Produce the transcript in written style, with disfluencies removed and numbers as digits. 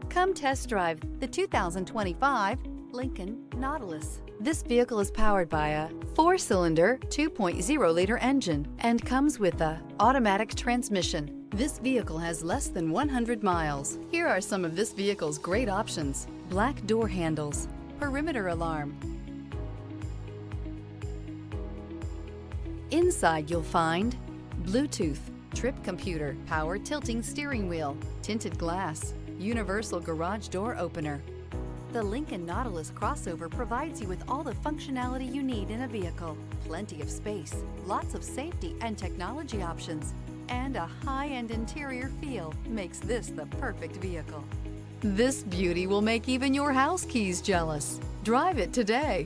Come test drive the 2025 Lincoln Nautilus. This vehicle is powered by a 4-cylinder, 2.0-liter engine and comes with a automatic transmission. This vehicle has less than 100 miles. Here are some of this vehicle's great options: black door handles, perimeter alarm. Inside you'll find Bluetooth, trip computer, power tilting steering wheel, tinted glass, universal garage door opener. The Lincoln Nautilus crossover provides you with all the functionality you need in a vehicle. Plenty of space, lots of safety and technology options, and a high-end interior feel makes this the perfect vehicle. This beauty will make even your house keys jealous. Drive it today.